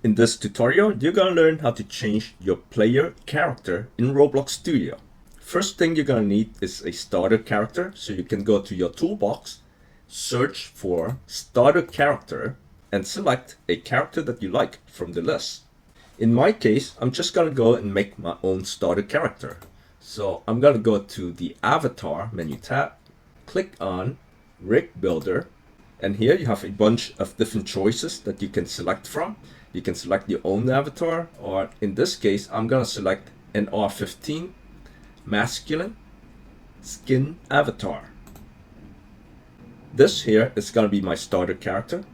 In this tutorial, you're gonna learn how to change your player character in Roblox Studio. First thing you're gonna need is a starter character, so you can go to your toolbox, search for starter character, and select a character that you like from the list. In my case, I'm just gonna go and make my own starter character. So I'm gonna go to the avatar menu tab, click on rig builder, and here you have a bunch of different choices that you can select from. You can select your own avatar, or in this case, I'm gonna select an R15 masculine skin avatar. This here is gonna be my starter character.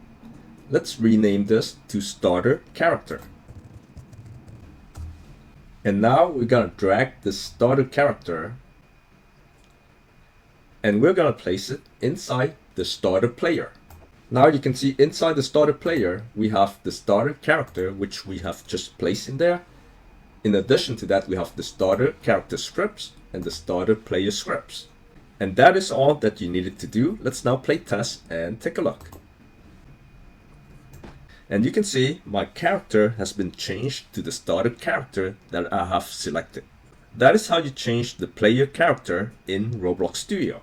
Let's rename this to starter character. And now we're gonna drag this starter character and we're gonna place it inside the starter player. Now you can see inside the starter player, we have the starter character, which we have just placed in there. In addition to that, we have the starter character scripts and the starter player scripts. And that is all that you needed to do. Let's now play test and take a look. And you can see my character has been changed to the starter character that I have selected. That is how you change the player character in Roblox Studio.